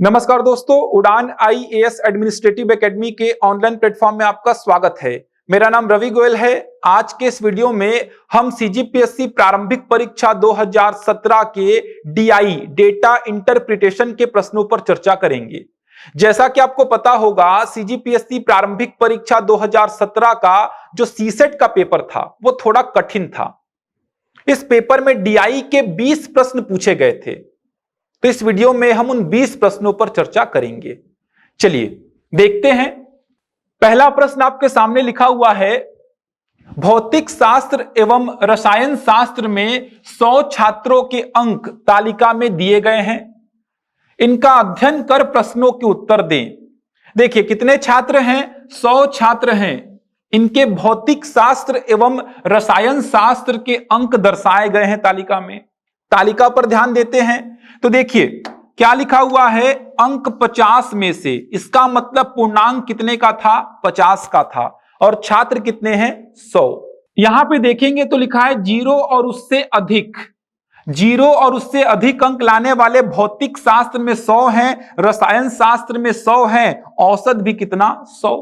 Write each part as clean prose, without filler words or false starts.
नमस्कार दोस्तों, उड़ान आईएएस एडमिनिस्ट्रेटिव एकेडमी के ऑनलाइन प्लेटफॉर्म में आपका स्वागत है। मेरा नाम रवि गोयल है। आज के इस वीडियो में हम सीजीपीएससी प्रारंभिक परीक्षा 2017 के डीआई डेटा इंटरप्रिटेशन के प्रश्नों पर चर्चा करेंगे। जैसा कि आपको पता होगा, सीजीपीएससी प्रारंभिक परीक्षा 2017 का जो सीसेट का पेपर था वो थोड़ा कठिन था। इस पेपर में डीआई के 20 प्रश्न पूछे गए थे, तो इस वीडियो में हम उन 20 प्रश्नों पर चर्चा करेंगे। चलिए देखते हैं। पहला प्रश्न आपके सामने लिखा हुआ है, भौतिक शास्त्र एवं रसायन शास्त्र में 100 छात्रों के अंक तालिका में दिए गए हैं। इनका अध्ययन कर प्रश्नों के उत्तर दें। देखिए कितने छात्र हैं, 100 छात्र हैं। इनके भौतिक शास्त्र एवं रसायन शास्त्र के अंक दर्शाए गए हैं तालिका में। तालिका पर ध्यान देते हैं तो देखिए क्या लिखा हुआ है, अंक 50 में से। इसका मतलब पूर्णांक कितने का था, 50 का था, और छात्र कितने हैं, 100। यहां पे देखेंगे तो लिखा है 0 और उससे अधिक। 0 और उससे अधिक अंक लाने वाले भौतिक शास्त्र में 100 हैं, रसायन शास्त्र में 100 हैं, औसत भी कितना, 100।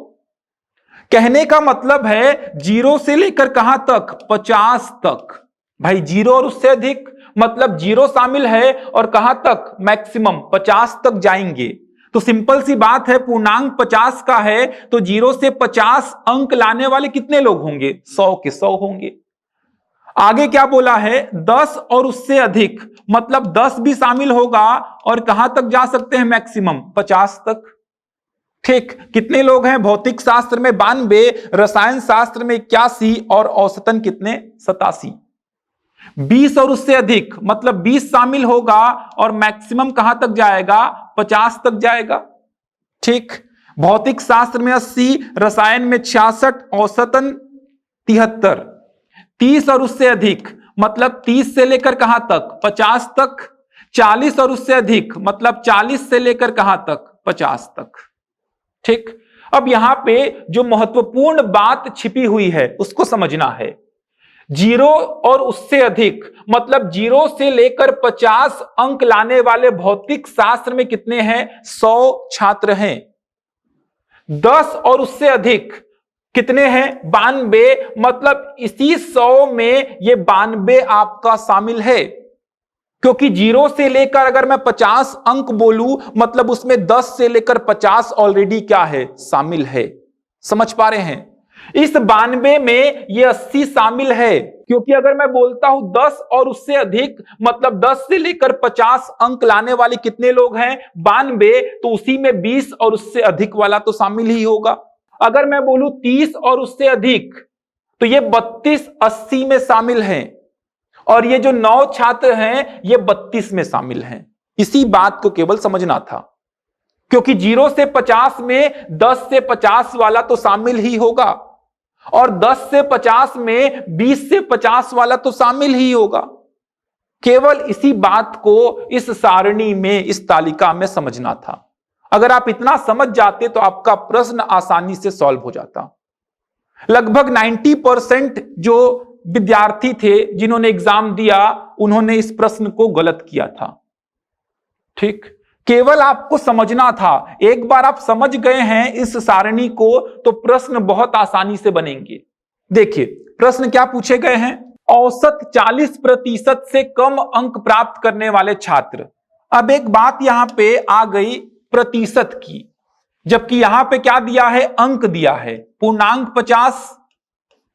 कहने का मतलब है 0 से लेकर कहां तक, 50 तक। भाई 0 और उससे अधिक मतलब 0 शामिल है, और कहां तक, मैक्सिमम 50 तक जाएंगे। तो सिंपल सी बात है, पूर्णांक 50 का है तो 0 से 50 अंक लाने वाले कितने लोग होंगे, 100 के 100 होंगे। आगे क्या बोला है, 10 और उससे अधिक मतलब 10 भी शामिल होगा, और कहां तक जा सकते हैं, मैक्सिमम 50 तक। ठीक, कितने लोग हैं, भौतिक शास्त्र में 92, रसायन शास्त्र में 81, और औसतन कितने, 87। 20 और उससे अधिक मतलब 20 शामिल होगा, और मैक्सिमम कहां तक जाएगा, 50 तक जाएगा। ठीक, भौतिक शास्त्र में 80, रसायन में 66, औसतन 73। 30 और उससे अधिक मतलब 30 से लेकर कहां तक, 50 तक। 40 और उससे अधिक मतलब 40 से लेकर कहां तक, 50 तक। ठीक, अब यहां पे जो महत्वपूर्ण बात छिपी हुई है उसको समझना है। 0 और उससे अधिक मतलब 0 से लेकर 50 अंक लाने वाले भौतिक शास्त्र में कितने हैं, 100 छात्र हैं। 10 और उससे अधिक कितने हैं, 92 मतलब इसी 100 में ये 92 आपका शामिल है। क्योंकि 0 से लेकर अगर मैं 50 अंक बोलूं मतलब उसमें 10 से लेकर 50 ऑलरेडी क्या है, शामिल है। समझ पा रहे हैं, इस 92 में ये 80 शामिल है। क्योंकि अगर मैं बोलता हूं 10 और उससे अधिक मतलब 10 से लेकर 50 अंक लाने वाले कितने लोग हैं, 92, तो उसी में 20 और उससे अधिक वाला तो शामिल ही होगा। अगर मैं बोलूं 30 और उससे अधिक तो ये 32 80 में शामिल हैं, और ये जो 9 छात्र हैं ये 32 में शामिल हैं। इसी बात को केवल समझना था, क्योंकि 0 से 50 में 10 से 50 वाला तो शामिल ही होगा, और 10 से 50 में 20 से 50 वाला तो शामिल ही होगा। केवल इसी बात को इस सारणी में, इस तालिका में समझना था। अगर आप इतना समझ जाते तो आपका प्रश्न आसानी से सॉल्व हो जाता। लगभग 90% जो विद्यार्थी थे जिन्होंने एग्जाम दिया उन्होंने इस प्रश्न को गलत किया था। ठीक, केवल आपको समझना था। एक बार आप समझ गए हैं इस सारणी को तो प्रश्न बहुत आसानी से बनेंगे। देखिए प्रश्न क्या पूछे गए हैं, औसत 40% से कम अंक प्राप्त करने वाले छात्र। अब एक बात यहां पे आ गई प्रतिशत की, जबकि यहां पे क्या दिया है, अंक दिया है। पूर्णांक 50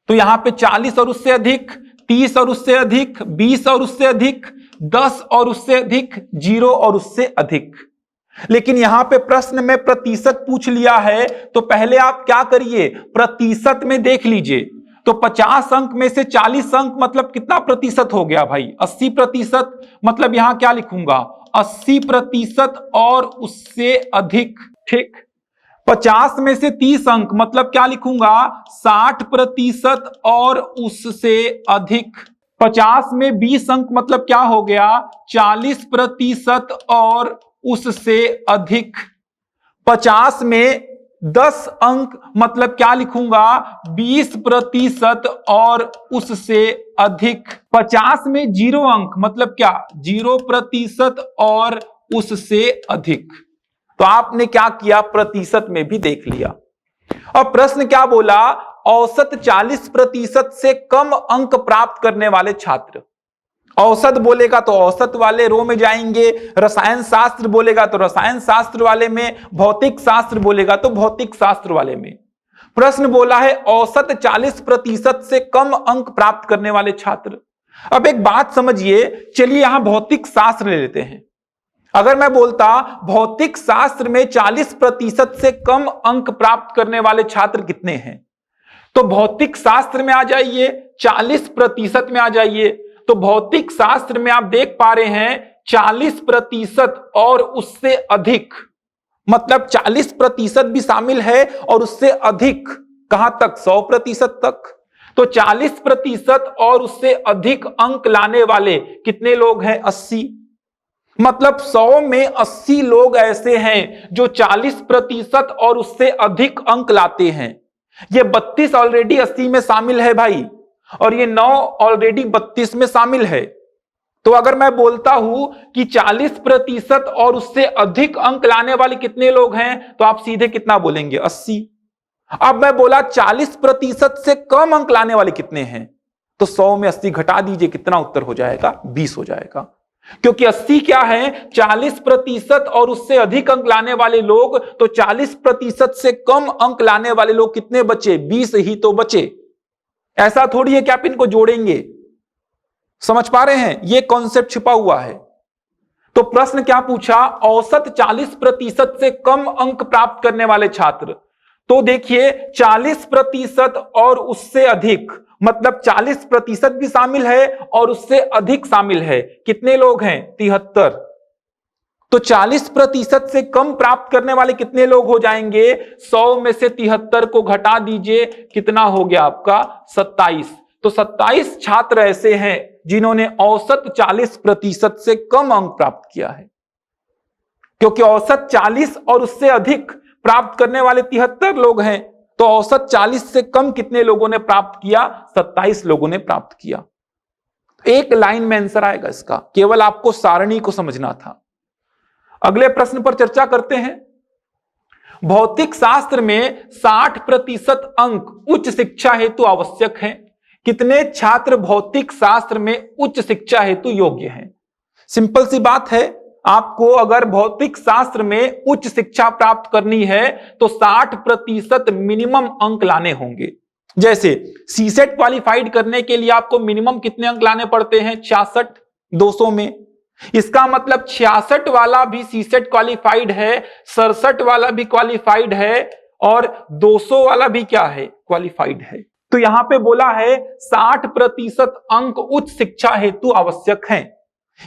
तो यहां पे 40 और उससे अधिक, 30 और उससे अधिक, 20 और उससे अधिक, 10 और उससे अधिक, 0 और उससे अधिक। लेकिन यहां पे प्रश्न में प्रतिशत पूछ लिया है, तो पहले आप क्या करिए, प्रतिशत में देख लीजिए। तो 50 अंक में से 40 अंक मतलब कितना प्रतिशत हो गया भाई, 80%। मतलब यहां क्या लिखूंगा, 80% और उससे अधिक। ठीक, 50 में से 30 अंक मतलब क्या लिखूंगा, 60% और उससे अधिक। 50 में 20 अंक मतलब क्या हो गया, 40% और उससे अधिक। 50 में 10 अंक मतलब क्या लिखूंगा, 20% और उससे अधिक। 50 में 0 अंक मतलब क्या, 0% और उससे अधिक। तो आपने क्या किया, प्रतिशत में भी देख लिया। और प्रश्न क्या बोला, औसत 40% से कम अंक प्राप्त करने वाले छात्र। औसत बोलेगा तो औसत वाले रो में जाएंगे, रसायन शास्त्र बोलेगा तो रसायन शास्त्र वाले में, भौतिक शास्त्र बोलेगा तो भौतिक शास्त्र वाले में। प्रश्न बोला है औसत 40% से कम अंक प्राप्त करने वाले छात्र। अब एक बात समझिए, चलिए यहां भौतिक शास्त्र ले लेते हैं। अगर मैं बोलता भौतिक शास्त्र में 40% से कम अंक प्राप्त करने वाले छात्र कितने हैं, तो भौतिक शास्त्र में आ जाइए, 40% में आ जाइए। तो भौतिक शास्त्र में आप देख पा रहे हैं 40% और उससे अधिक, मतलब 40% भी शामिल है और उससे अधिक, कहां तक, 100% तक। तो 40% और उससे अधिक अंक लाने वाले कितने लोग हैं, 80। मतलब 100 में 80 लोग ऐसे हैं जो 40% और उससे अधिक अंक लाते हैं। ये 32 ऑलरेडी 80 में शामिल है भाई, और ये 9 ऑलरेडी 32 में शामिल है। तो अगर मैं बोलता हूं कि 40% और उससे अधिक अंक लाने वाले कितने लोग हैं, तो आप सीधे कितना बोलेंगे, 80। अब मैं बोला 40% से कम अंक लाने वाले कितने हैं, तो 100 में 80 घटा दीजिए, कितना उत्तर हो जाएगा, 20 हो जाएगा। क्योंकि 80 क्या है, 40% और उससे अधिक अंक लाने वाले लोग, तो 40% से कम अंक लाने वाले लोग कितने बचे, 20 ही तो बचे। ऐसा थोड़ी है कि आप इनको जोड़ेंगे। समझ पा रहे हैं, यह कॉन्सेप्ट छिपा हुआ है। तो प्रश्न क्या पूछा, औसत 40% से कम अंक प्राप्त करने वाले छात्र। तो देखिए 40% और उससे अधिक, मतलब 40% भी शामिल है और उससे अधिक शामिल है, कितने लोग हैं, 73। तो 40% से कम प्राप्त करने वाले कितने लोग हो जाएंगे, 100 में से 73 को घटा दीजिए, कितना हो गया आपका, 27। तो 27 छात्र ऐसे हैं जिन्होंने औसत 40% से कम अंक प्राप्त किया है। क्योंकि औसत 40 और उससे अधिक प्राप्त करने वाले 73 लोग हैं, तो औसत 40 से कम कितने लोगों ने प्राप्त किया, 27 लोगों ने प्राप्त किया। एक लाइन में आंसर आएगा इसका, केवल आपको सारणी को समझना था। अगले प्रश्न पर चर्चा करते हैं। भौतिक शास्त्र में 60% अंक उच्च शिक्षा हेतु आवश्यक हैं। कितने छात्र भौतिक शास्त्र में उच्च शिक्षा हेतु योग्य हैं? सिंपल सी बात है, आपको अगर भौतिक शास्त्र में उच्च शिक्षा प्राप्त करनी है तो 60% मिनिमम अंक लाने होंगे। जैसे सीसेट क्वालिफाइड करने के लिए आपको मिनिमम कितने अंक लाने पड़ते हैं, 66 200 में। इसका मतलब 66 वाला भी सीसेट क्वालिफाइड है, 67 वाला भी क्वालिफाइड है, और 200 वाला भी क्या है, क्वालिफाइड है। तो यहां पे बोला है 60% अंक उच्च शिक्षा हेतु आवश्यक हैं।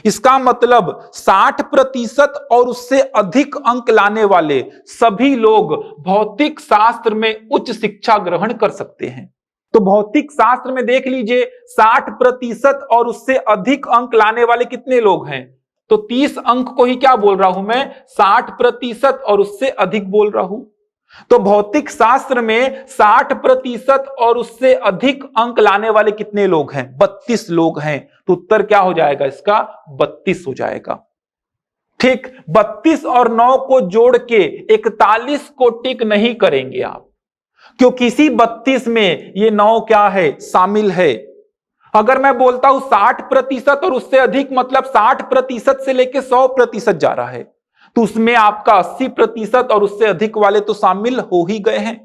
इसका मतलब 60% और उससे अधिक अंक लाने वाले सभी लोग भौतिक शास्त्र में उच्च शिक्षा ग्रहण कर सकते हैं। तो भौतिक शास्त्र में देख लीजिए 60% और उससे अधिक अंक लाने वाले कितने लोग हैं, तो 30 अंक को ही क्या बोल रहा हूं मैं, 60% और उससे अधिक बोल रहा हूं। तो भौतिक शास्त्र में 60% और उससे अधिक अंक लाने वाले कितने लोग हैं, 32 लोग हैं। तो उत्तर क्या हो जाएगा इसका, 32 हो जाएगा। ठीक, 32 और 9 को जोड़ के 41 को टिक नहीं करेंगे आप, क्योंकि इसी 32 में ये 9 क्या है, शामिल है। अगर मैं बोलता हूं 60% और उससे अधिक, मतलब 60% से लेकर 100% जा रहा है, तो उसमें आपका 80% और उससे अधिक वाले तो शामिल हो ही गए हैं।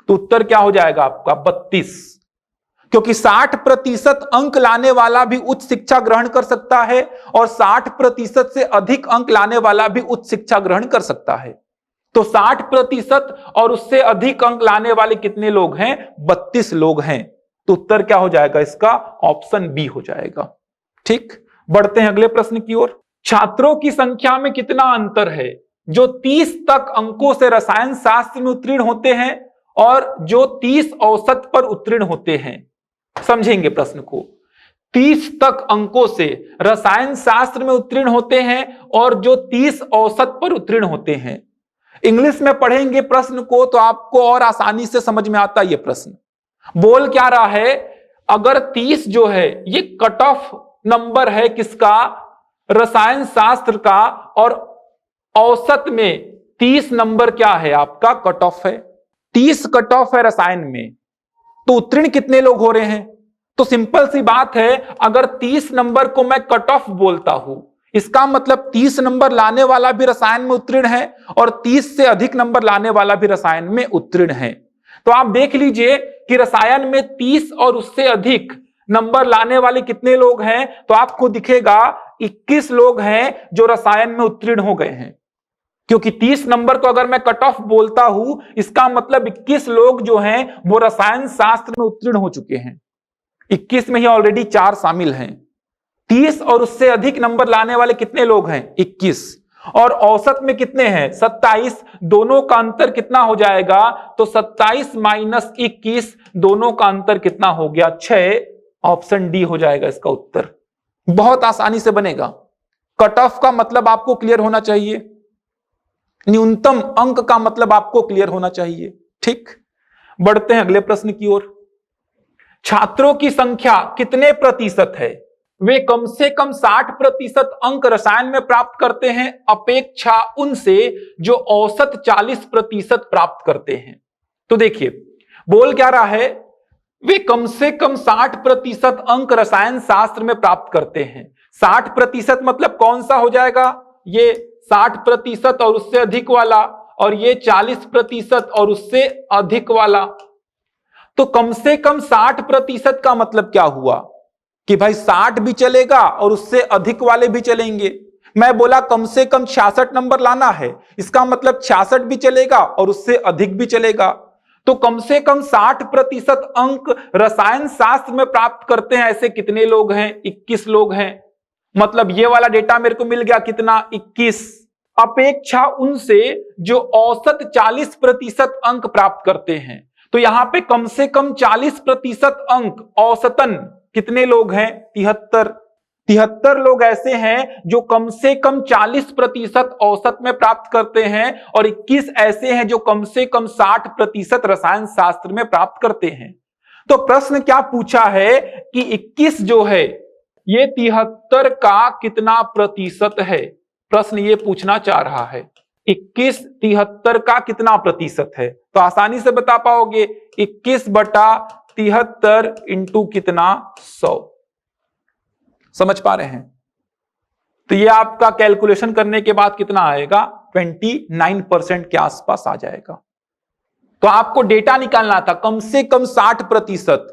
तो उत्तर क्या हो जाएगा आपका, 32। क्योंकि 60% अंक लाने वाला भी उच्च शिक्षा ग्रहण कर सकता है और 60% से अधिक अंक लाने वाला भी उच्च शिक्षा ग्रहण कर सकता है। तो 60% और उससे अधिक अंक लाने वाले कितने लोग हैं, 32 लोग हैं। तो उत्तर क्या हो जाएगा इसका, ऑप्शन बी हो जाएगा। ठीक, बढ़ते हैं अगले प्रश्न की ओर। छात्रों की संख्या में कितना अंतर है जो 30 तक अंकों से रसायन शास्त्र में उत्तीर्ण होते हैं और जो 30 औसत पर उत्तीर्ण होते हैं? समझेंगे प्रश्न को। 30 तक अंकों से रसायन शास्त्र में उत्तीर्ण होते हैं और जो 30 औसत पर उत्तीर्ण होते हैं। इंग्लिश में पढ़ेंगे प्रश्न को तो आपको और आसानी से समझ में आता है। यह प्रश्न बोल क्या रहा है, अगर 30 जो है ये कट ऑफ नंबर है किसका, रसायन शास्त्र का, और औसत में 30 नंबर क्या है आपका कट ऑफ है, 30 कट ऑफ है रसायन में, तो उत्तीर्ण कितने लोग हो रहे हैं? तो सिंपल सी बात है, अगर 30 नंबर को मैं कट ऑफ बोलता हूं, इसका मतलब 30 नंबर लाने वाला भी रसायन में उत्तीर्ण है और 30 से अधिक नंबर लाने वाला भी रसायन में उत्तीर्ण है। तो आप देख लीजिए कि रसायन में 30 और उससे अधिक नंबर लाने वाले कितने लोग हैं, तो आपको दिखेगा 21 लोग हैं जो रसायन में उत्तीर्ण हो गए हैं। क्योंकि 30 नंबर को अगर मैं कट ऑफ बोलता हूं, इसका मतलब 21 लोग जो हैं वो रसायन शास्त्र में उत्तीर्ण हो चुके हैं। 21 में ही ऑलरेडी 4 शामिल हैं। 30 और उससे अधिक नंबर लाने वाले कितने लोग हैं? 21। और औसत में कितने हैं? 27। दोनों का अंतर कितना हो जाएगा? तो 27 माइनस 21, दोनों का अंतर कितना हो गया? 6। ऑप्शन डी हो जाएगा इसका उत्तर। बहुत आसानी से बनेगा। कट ऑफ का मतलब आपको क्लियर होना चाहिए, न्यूनतम अंक का मतलब आपको क्लियर होना चाहिए। ठीक, बढ़ते हैं अगले प्रश्न की ओर। छात्रों की संख्या कितने प्रतिशत है? वे कम से कम 60% अंक रसायन में प्राप्त करते हैं अपेक्षा उनसे जो औसत 40% प्राप्त करते हैं। तो देखिए बोल क्या रहा है, वे कम से कम 60% अंक रसायन शास्त्र में प्राप्त करते हैं। 60% मतलब कौन सा हो जाएगा? ये 60% और उससे अधिक वाला, और ये 40% और उससे अधिक वाला। तो कम से कम 60% का मतलब क्या हुआ कि भाई 60 भी चलेगा और उससे अधिक वाले भी चलेंगे। मैं बोला कम से कम 66 नंबर लाना है, इसका मतलब 66 भी चलेगा और उससे अधिक भी चलेगा। तो कम से कम 60% अंक रसायन शास्त्र में प्राप्त करते हैं ऐसे कितने लोग हैं? 21 लोग हैं। मतलब ये वाला डेटा मेरे को मिल गया कितना? 21। अपेक्षा उनसे जो औसत 40% अंक प्राप्त करते हैं। तो यहां पे कम से कम 40% अंक औसतन कितने लोग हैं? 73 लोग ऐसे हैं जो कम से कम 40% औसत में प्राप्त करते हैं और 21 ऐसे हैं जो कम से कम 60% रसायन शास्त्र में प्राप्त करते हैं। तो प्रश्न क्या पूछा है कि 21 जो है ये 73 का कितना प्रतिशत है? प्रश्न ये पूछना चाह रहा है 21 73 का कितना प्रतिशत है? तो आसानी से बता पाओगे, 21/73 इंटू कितना? 100। समझ पा रहे हैं? तो ये आपका कैलकुलेशन करने के बाद कितना आएगा? 29% के आसपास आ जाएगा। तो आपको डेटा निकालना था कम से कम 60%,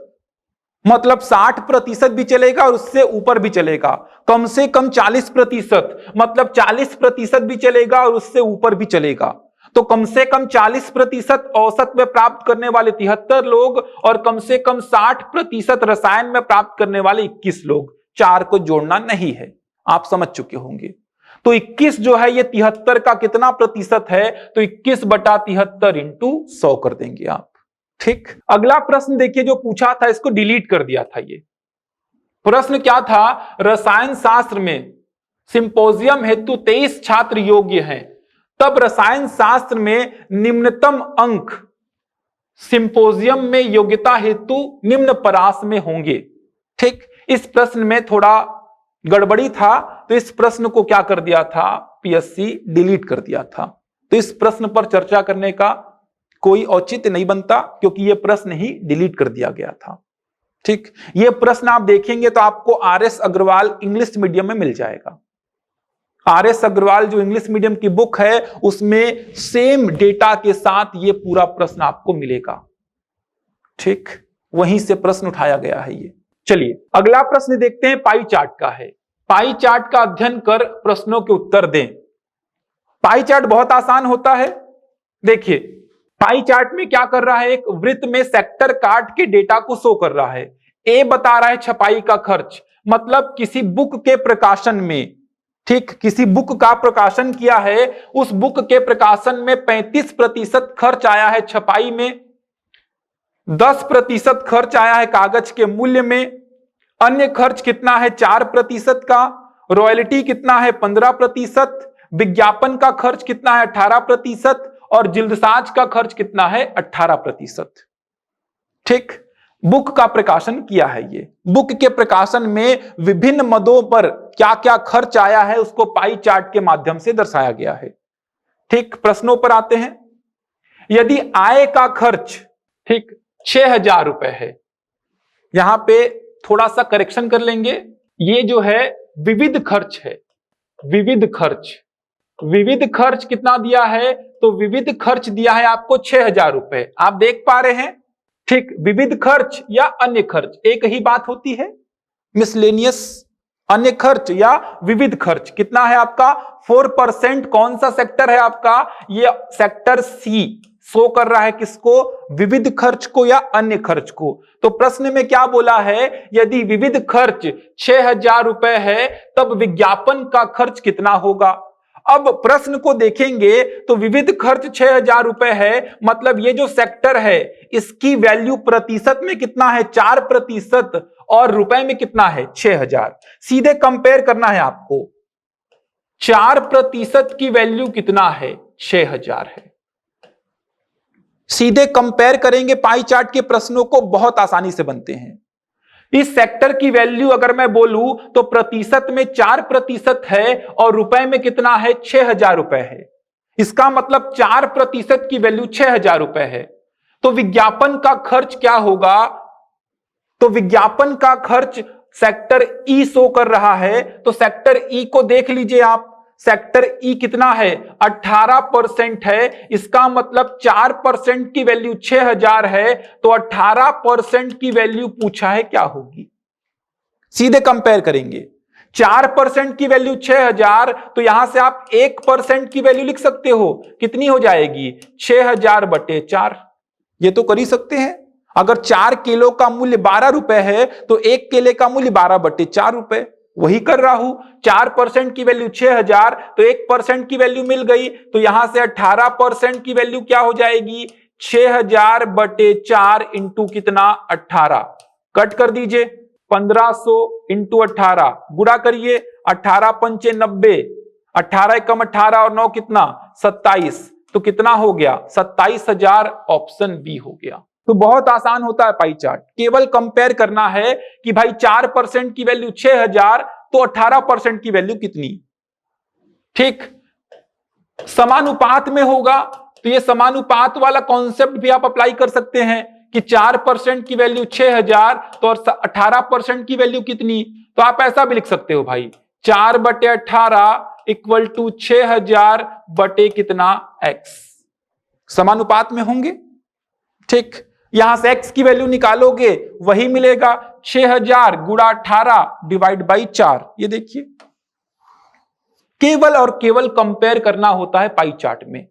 मतलब 60% भी चलेगा और उससे ऊपर भी चलेगा। कम से कम 40% मतलब 40% भी चलेगा और उससे ऊपर भी चलेगा। तो कम से कम 40% औसत में प्राप्त करने वाले 73 लोग और कम से कम 60% रसायन में प्राप्त करने वाले 21 लोग। 4 को जोड़ना नहीं है, आप समझ चुके होंगे। तो 21 जो है ये 73 का कितना प्रतिशत है? तो 21/73 इंटू 100 कर देंगे आप। ठीक, अगला प्रश्न देखिए जो पूछा था, इसको डिलीट कर दिया था। ये प्रश्न क्या था? रसायन शास्त्र में सिंपोजियम हेतु 23 छात्र योग्य हैं, तब रसायन शास्त्र में निम्नतम अंक सिंपोजियम में योग्यता हेतु निम्न परास में होंगे। ठीक, इस प्रश्न में थोड़ा गड़बड़ी था, तो इस प्रश्न को क्या कर दिया था? पीएससी डिलीट कर दिया था। तो इस प्रश्न पर चर्चा करने का कोई औचित्य नहीं बनता क्योंकि यह प्रश्न ही डिलीट कर दिया गया था। ठीक, यह प्रश्न आप देखेंगे तो आपको आरएस अग्रवाल इंग्लिश मीडियम में मिल जाएगा। आरएस अग्रवाल जो इंग्लिश मीडियम की बुक है उसमें सेम डेटा के साथ यह पूरा प्रश्न आपको मिलेगा। ठीक, वहीं से प्रश्न उठाया गया है ये। चलिए अगला प्रश्न देखते हैं, पाई चार्ट का है। पाई चार्ट का अध्ययन कर प्रश्नों के उत्तर दें। पाई चार्ट बहुत आसान होता है। देखिए पाई चार्ट में क्या कर रहा है, एक वृत्त में सेक्टर काट के डेटा को शो कर रहा है। ए बता रहा है छपाई का खर्च, मतलब किसी बुक के प्रकाशन में, ठीक, किसी बुक का प्रकाशन किया है, उस बुक के प्रकाशन में 35% खर्च आया है छपाई में, 10% खर्च आया है कागज के मूल्य में, अन्य खर्च कितना है? 4% का, रॉयल्टी कितना है? 15%, विज्ञापन का खर्च कितना है? 18%, और जिल्दसाज का खर्च कितना है? 18%। ठीक, बुक का प्रकाशन किया है। ये बुक के प्रकाशन में विभिन्न मदों पर क्या क्या खर्च आया है उसको पाई चार्ट के माध्यम से दर्शाया गया है। ठीक, प्रश्नों पर आते हैं। यदि आय का खर्च ठीक 6,000 रुपए है, यहां पे थोड़ा सा करेक्शन कर लेंगे, ये जो है विविध खर्च है। विविध खर्च, विविध खर्च कितना दिया है? तो विविध खर्च दिया है आपको 6,000 रुपए। आप देख पा रहे हैं, ठीक, विविध खर्च या अन्य खर्च एक ही बात होती है। मिसलेनियस अन्य खर्च या विविध खर्च कितना है आपका? 4%। कौन सा सेक्टर है आपका? ये सेक्टर सी शो कर रहा है किसको? विविध खर्च को या अन्य खर्च को। तो प्रश्न में क्या बोला है? यदि विविध खर्च 6,000 रुपए है तब विज्ञापन का खर्च कितना होगा? अब प्रश्न को देखेंगे तो विविध खर्च 6,000 रुपए है, मतलब ये जो सेक्टर है इसकी वैल्यू प्रतिशत में कितना है? 4%, और रुपए में कितना है? 6,000। सीधे कंपेयर करना है आपको, 4% की वैल्यू कितना है? 6,000 है। सीधे कंपेयर करेंगे, पाई चार्ट के प्रश्नों को बहुत आसानी से बनते हैं। इस सेक्टर की वैल्यू अगर मैं बोलूं तो प्रतिशत में 4% है और रुपए में कितना है? 6,000 रुपए है। इसका मतलब 4% की वैल्यू 6,000 रुपए है। तो विज्ञापन का खर्च क्या होगा? तो विज्ञापन का खर्च सेक्टर ई शो कर रहा है, तो सेक्टर ई को देख लीजिए आप। सेक्टर ई कितना है? 18% है। इसका मतलब 4% की वैल्यू 6,000 है, तो 18% की वैल्यू पूछा है क्या होगी? सीधे कंपेयर करेंगे, 4% की वैल्यू 6,000, तो यहां से आप 1% की वैल्यू लिख सकते हो। कितनी हो जाएगी? 6,000/4। ये तो कर ही सकते हैं। अगर 4 किलो का मूल्य 12 रुपए है तो 1 केले का मूल्य 12/4 रुपए। वही कर रहा हूं। 4% की वैल्यू 6,000, तो 1% की वैल्यू मिल गई, तो यहां से 18% की वैल्यू क्या हो जाएगी? 6,000/4 इंटू कितना? 18। कट कर दीजिए, 1500 इंटू 18 गुणा करिए, 18 पंचे 90, 18 एकम 18 और 9 कितना? 27। तो कितना हो गया? 27,000। ऑप्शन बी हो गया। तो बहुत आसान होता है पाई चार्ट, केवल कंपेयर करना है कि भाई 4% की वैल्यू 6,000, तो 18% की वैल्यू कितनी? ठीक, समानुपात में होगा तो ये समानुपात वाला कॉन्सेप्ट भी आप अप्लाई कर सकते हैं कि 4% की वैल्यू 6,000 तो और 18% की वैल्यू कितनी? तो आप ऐसा भी लिख सकते हो भाई, 4/18 इक्वल टू 6,000 बटे कितना? x। समानुपात में होंगे। ठीक, यहां से x की वैल्यू निकालोगे वही मिलेगा, 6,000 गुणा 18 डिवाइड बाई 4। ये देखिए, केवल और केवल कंपेयर करना होता है पाई चार्ट में।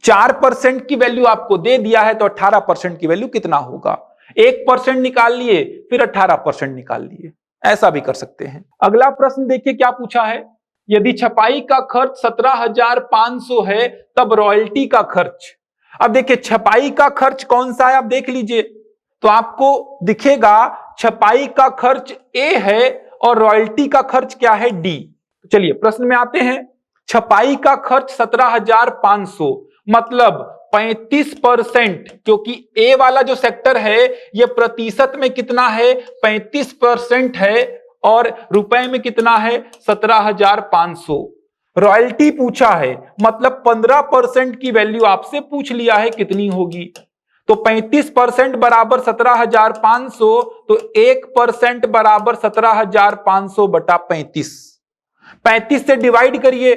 4% की वैल्यू आपको दे दिया है तो 18% की वैल्यू कितना होगा? 1% निकाल लिए, फिर 18% निकाल लिए, ऐसा भी कर सकते हैं। अगला प्रश्न देखिए क्या पूछा है। यदि छपाई का खर्च 17,500 है तब रॉयल्टी का खर्च। अब देखिए, छपाई का खर्च कौन सा है आप देख लीजिए, तो आपको दिखेगा छपाई का खर्च ए है और रॉयल्टी का खर्च क्या है? डी। चलिए प्रश्न में आते हैं। छपाई का खर्च 17,500, मतलब 35%, क्योंकि ए वाला जो सेक्टर है ये प्रतिशत में कितना है? 35% है, और रुपए में कितना है? 17,500। रॉयल्टी पूछा है, मतलब 15% की वैल्यू आपसे पूछ लिया है कितनी होगी। तो 35% बराबर 17,500, तो 1% बराबर 17,500/35। 35 से डिवाइड करिए,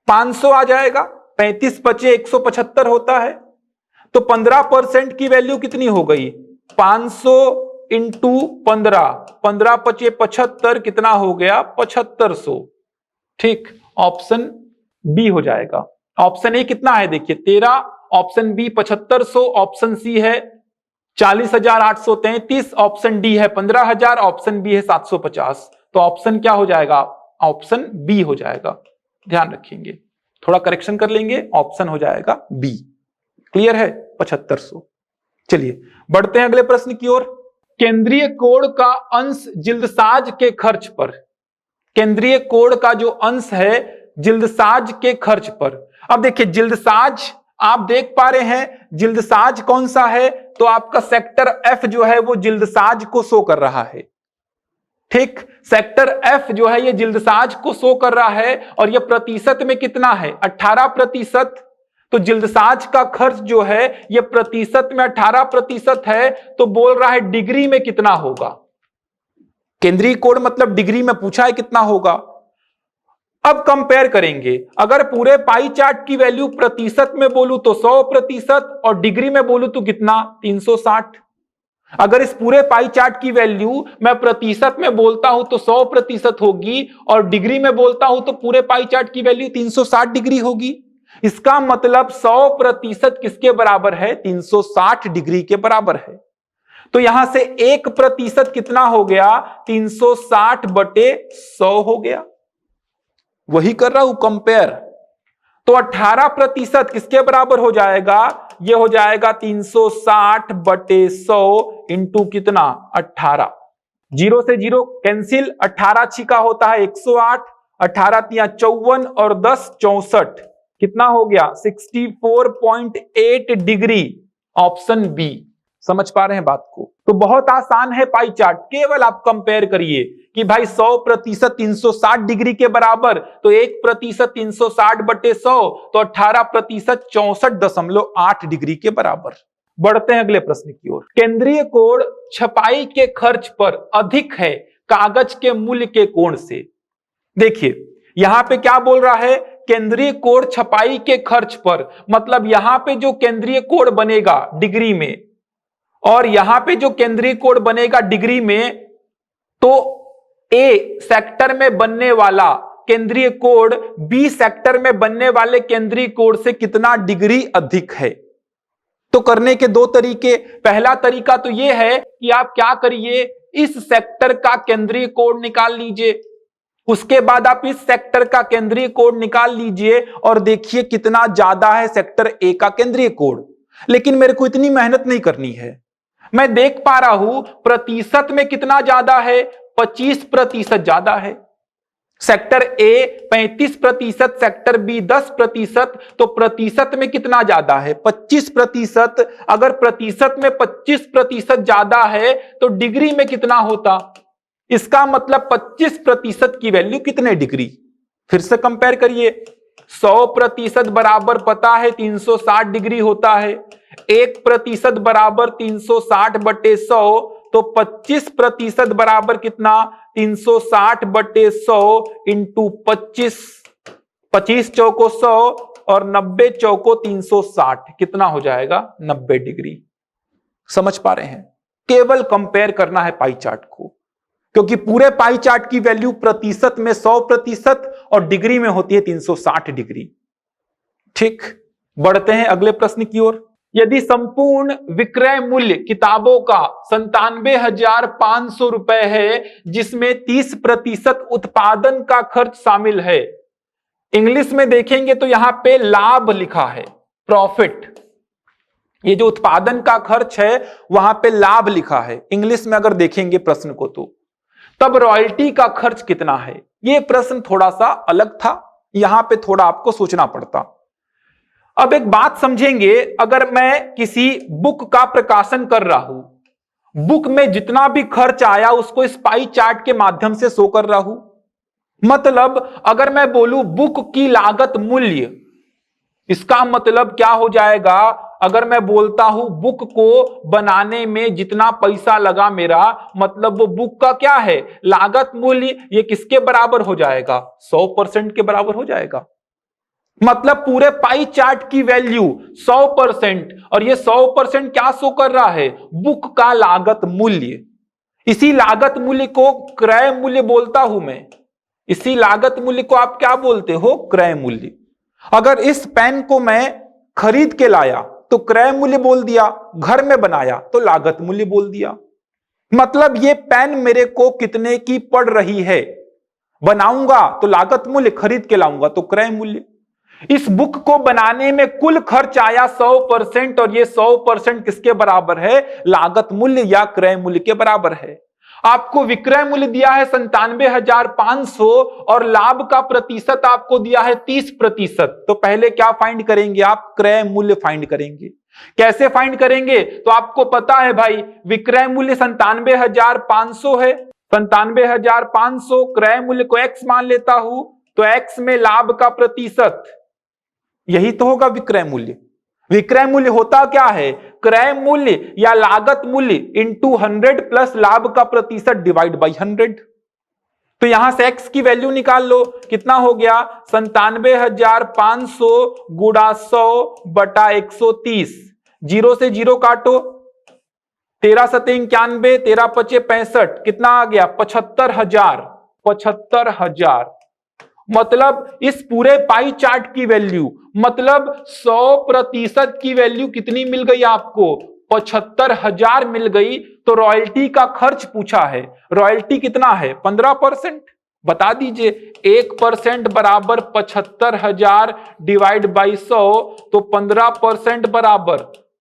500 आ जाएगा, 35 बचे 175 होता है। तो 15% की वैल्यू कितनी हो गई? 500 इंटू 15, 15 बचे 75, कितना हो गया? 7500। ठीक, ऑप्शन बी हो जाएगा। ऑप्शन ए कितना है देखिए 13, ऑप्शन बी 7500, ऑप्शन सी है 40,833, ऑप्शन डी है 15,000, ऑप्शन बी है 750। तो ऑप्शन क्या हो जाएगा? ऑप्शन बी हो जाएगा। ध्यान रखेंगे, थोड़ा करेक्शन कर लेंगे, ऑप्शन हो जाएगा बी। क्लियर है? 7500। चलिए बढ़ते हैं अगले प्रश्न की ओर। केंद्रीय कोण का अंश जिल्दसाज के खर्च पर। केंद्रीय कोण का जो अंश है जिल्दसाज के खर्च पर। अब देखिए, जिल्दसाज आप देख पा रहे हैं, जिल्दसाज कौन सा है? तो आपका सेक्टर एफ जो है वो जिल्दसाज को शो कर रहा है। ठीक, सेक्टर एफ जो है ये जिल्दसाज को शो कर रहा है और ये प्रतिशत में कितना है 18%। तो जिल्दसाज का खर्च जो है ये प्रतिशत में 18% है, तो बोल रहा है डिग्री में कितना होगा। केंद्रीय कोण मतलब डिग्री में पूछा है कितना होगा। अब कंपेयर करेंगे, अगर पूरे पाई चार्ट की वैल्यू प्रतिशत में बोलूं तो 100% और डिग्री में बोलूं तो कितना 360। अगर इस पूरे पाई चार्ट की वैल्यू मैं प्रतिशत में बोलता हूं तो 100% होगी और डिग्री में बोलता हूं तो पूरे पाई चार्ट की वैल्यू 360 डिग्री होगी। इसका मतलब 100% किसके बराबर है 360 डिग्री के बराबर है। तो यहां से 1% कितना हो गया 360/100 हो गया। वही कर रहा हूं कंपेयर। तो 18% किसके बराबर हो जाएगा, ये हो जाएगा 360/100 इंटू कितना 18। 0 से 0 कैंसिल, 18 छिका होता है 108, 18 तिया 54 और 10 64, कितना हो गया 64.8 डिग्री। Option B. समझ पा रहे हैं बात को। तो बहुत आसान है पाई चार्ट, केवल आप कंपेयर करिए कि भाई 100% 360 डिग्री के बराबर, तो 1% 360/100, तो 18% 64.8 डिग्री के बराबर। बढ़ते हैं अगले प्रश्न की ओर। केंद्रीय कोण छपाई के खर्च पर अधिक है कागज के मूल्य के कोण से। देखिए यहां पे क्या बोल रहा है, केंद्रीय कोण छपाई के खर्च पर, मतलब यहां पे जो केंद्रीय कोण बनेगा डिग्री में और यहां पे जो केंद्रीय कोण बनेगा डिग्री में, तो ए सेक्टर में बनने वाला केंद्रीय कोण बी सेक्टर में बनने वाले केंद्रीय कोण से कितना डिग्री अधिक है। तो करने के दो तरीके। पहला तरीका तो यह है कि आप क्या करिए, इस सेक्टर का केंद्रीय कोण निकाल लीजिए, उसके बाद आप इस सेक्टर का केंद्रीय कोण निकाल लीजिए और देखिए कितना ज्यादा है सेक्टर ए का केंद्रीय कोण। लेकिन मेरे को इतनी मेहनत नहीं करनी है, मैं देख पा रहा हूं प्रतिशत में कितना ज्यादा है 25% ज्यादा है। सेक्टर ए 35%, सेक्टर बी 10%, तो प्रतिशत में कितना ज्यादा है 25%। अगर प्रतिशत में 25% ज्यादा है तो डिग्री में कितना होता, इसका मतलब 25% की वैल्यु कितने डिग्री। फिर से कंपेयर करिए, 100% बराबर पता है 360 डिग्री होता है, 1% बराबर 360/100, तो 25% बराबर कितना 360/100 इंटू 25, 25 चौको 100 और 90 चौको 360, कितना हो जाएगा 90 डिग्री। समझ पा रहे हैं, केवल कंपेयर करना है पाई चार्ट को, क्योंकि पूरे पाई चार्ट की वैल्यू प्रतिशत में 100% और डिग्री में होती है 360 डिग्री। ठीक, बढ़ते हैं अगले प्रश्न की ओर। यदि संपूर्ण विक्रय मूल्य किताबों का 97,500 रुपए है, जिसमें 30% उत्पादन का खर्च शामिल है। इंग्लिश में देखेंगे तो यहां पे लाभ लिखा है, प्रॉफिट। ये जो उत्पादन का खर्च है वहां पे लाभ लिखा है इंग्लिश में। अगर देखेंगे प्रश्न को तो तब रॉयल्टी का खर्च कितना है। ये प्रश्न थोड़ा सा अलग था, यहां पे थोड़ा आपको सोचना पड़ता। अब एक बात समझेंगे, अगर मैं किसी बुक का प्रकाशन कर रहा हूं, बुक में जितना भी खर्च आया उसको इस पाई चार्ट के माध्यम से शो कर रहा हूं। मतलब अगर मैं बोलूं बुक की लागत मूल्य, इसका मतलब क्या हो जाएगा, अगर मैं बोलता हूं बुक को बनाने में जितना पैसा लगा मेरा, मतलब वो बुक का क्या है लागत मूल्य, ये किसके बराबर हो जाएगा 100% के बराबर हो जाएगा। मतलब पूरे पाई चार्ट की वैल्यू 100% और ये 100% क्या शो कर रहा है, बुक का लागत मूल्य। इसी लागत मूल्य को क्रय मूल्य बोलता हूं मैं। इसी लागत मूल्य को आप क्या बोलते हो, क्रय मूल्य। अगर इस पेन को मैं खरीद के लाया तो क्रय मूल्य बोल दिया, घर में बनाया तो लागत मूल्य बोल दिया। मतलब ये पेन मेरे को कितने की पड़ रही है, बनाऊंगा तो लागत मूल्य, खरीद के लाऊंगा तो क्रय मूल्य। इस बुक को बनाने में कुल खर्च आया 100% और ये 100% किसके बराबर है, लागत मूल्य या क्रय मूल्य के बराबर है। आपको विक्रय मूल्य दिया है 97,500 और लाभ का प्रतिशत आपको दिया है 30%। तो पहले क्या फाइंड करेंगे आप, क्रय मूल्य फाइंड करेंगे। कैसे फाइंड करेंगे, तो आपको पता है भाई विक्रय मूल्य 97,500 है 97,500 क्रय मूल्य को x मान लेता हूं तो x में लाभ का प्रतिशत, यही तो होगा विक्रय मूल्य। विक्रय मूल्य होता क्या है? क्रय मूल्य या लागत मूल्य इंटू 100 प्लस लाभ का प्रतिशत डिवाइड बाई 100। तो यहां से x की वैल्यू निकाल लो, कितना हो गया? 97,500 गुणा 100 बटा 130। जीरो से जीरो काटो, 13 सते 91, 13 पचे 65, कितना आ गया? 75,000। 75,000 मतलब इस पूरे पाई चार्ट की वैल्यू, मतलब 100% की वैल्यू कितनी मिल गई आपको? 75,000 मिल गई। तो रॉयल्टी का खर्च पूछा है, रॉयल्टी कितना है? 15%। बता दीजिए 1% बराबर 75,000 डिवाइड बाई 100, तो 15% बराबर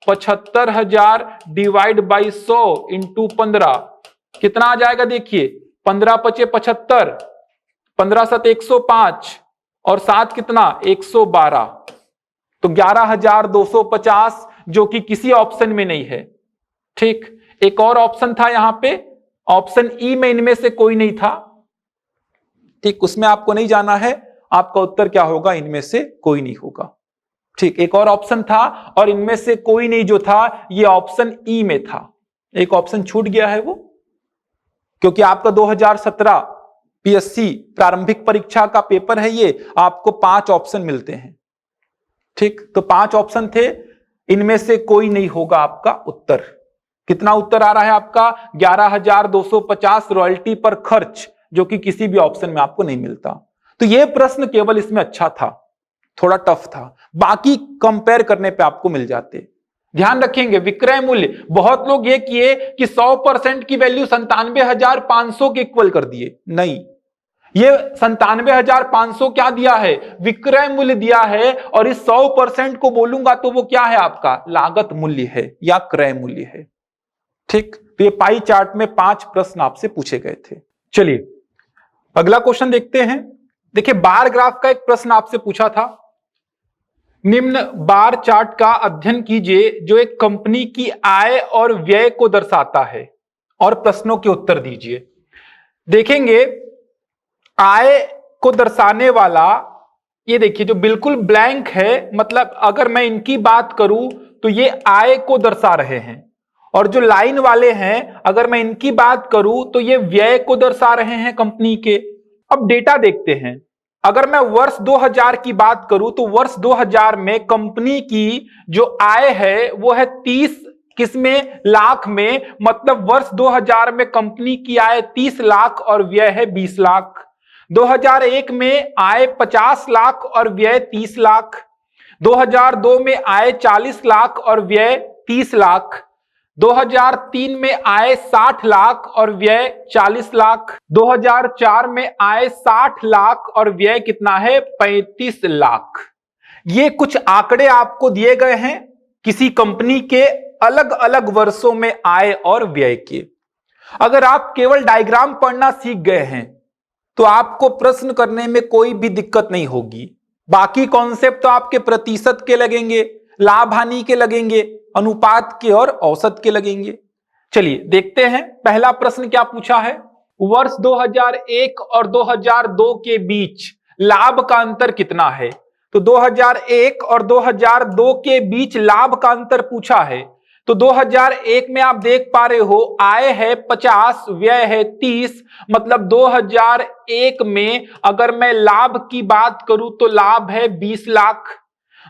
75,000 डिवाइड बाई 100 इंटू 15 कितना आ जाएगा? देखिए 15 पचे 75, 15 सत 105 और 7 कितना? 112। तो 11,250 जो कि किसी ऑप्शन में नहीं है। ठीक, एक और ऑप्शन था यहां पे, ऑप्शन ई में इनमें से कोई नहीं था। ठीक, उसमें आपको नहीं जाना है, आपका उत्तर क्या होगा? इनमें से कोई नहीं होगा। ठीक, एक और ऑप्शन था और इनमें से कोई नहीं जो था ये ऑप्शन ई में था। एक ऑप्शन छूट गया है वो, क्योंकि आपका 2017 पीएससी प्रारंभिक परीक्षा का पेपर है ये, आपको 5 ऑप्शन मिलते हैं। ठीक, तो 5 ऑप्शन थे, इनमें से कोई नहीं होगा आपका उत्तर। कितना उत्तर आ रहा है आपका? 11,250 रॉयल्टी पर खर्च, जो कि किसी भी ऑप्शन में आपको नहीं मिलता। तो यह प्रश्न केवल इसमें अच्छा था, थोड़ा टफ था, बाकी कंपेयर करने पे आपको मिल जाते। ध्यान रखेंगे विक्रय मूल्य, बहुत लोग ये किए कि 100% की वैल्यू 97,500 के इक्वल कर दिए। नहीं, ये 97,500 क्या दिया है? विक्रय मूल्य दिया है, और इस 100% को बोलूंगा तो वो क्या है आपका? लागत मूल्य है या क्रय मूल्य है। ठीक, तो ये पाई चार्ट में 5 प्रश्न आपसे पूछे गए थे। चलिए अगला क्वेश्चन देखते हैं। देखिए बार ग्राफ का एक प्रश्न आपसे पूछा था। निम्न बार चार्ट का अध्ययन कीजिए जो एक कंपनी की आय और व्यय को दर्शाता है, और प्रश्नों के उत्तर दीजिए। देखेंगे आय को दर्शाने वाला, ये देखिए जो बिल्कुल ब्लैंक है, मतलब अगर मैं इनकी बात करूं तो ये आय को दर्शा रहे हैं, और जो लाइन वाले हैं अगर मैं इनकी बात करूं तो ये व्यय को दर्शा रहे हैं कंपनी के। अब डेटा देखते हैं। अगर मैं वर्ष 2000 की बात करूं तो वर्ष 2000 में कंपनी की जो आय है वो है 30 किसमें? लाख में। मतलब वर्ष 2000 में कंपनी की आय 30 लाख और व्यय है 20 लाख। 2001 में आय 50 लाख और व्यय 30 लाख। 2002 में आय 40 लाख और व्यय 30 लाख। 2003 में आय 60 लाख और व्यय 40 लाख। 2004 में आय 60 लाख और व्यय कितना है? 35 लाख। ये कुछ आंकड़े आपको दिए गए हैं किसी कंपनी के अलग अलग वर्षों में आय और व्यय के। अगर आप केवल डायग्राम पढ़ना सीख गए हैं तो आपको प्रश्न करने में कोई भी दिक्कत नहीं होगी। बाकी कॉन्सेप्ट तो आपके प्रतिशत के लगेंगे, लाभ हानि के लगेंगे, अनुपात के और औसत के लगेंगे। चलिए देखते हैं पहला प्रश्न क्या पूछा है। वर्ष 2001 और 2002 के बीच लाभ का अंतर कितना है? तो 2001 और 2002 के बीच लाभ का अंतर पूछा है। तो 2001 में आप देख पा रहे हो आय है 50, व्यय है 30, मतलब 2001 में अगर मैं लाभ की बात करूं तो लाभ है 20 लाख।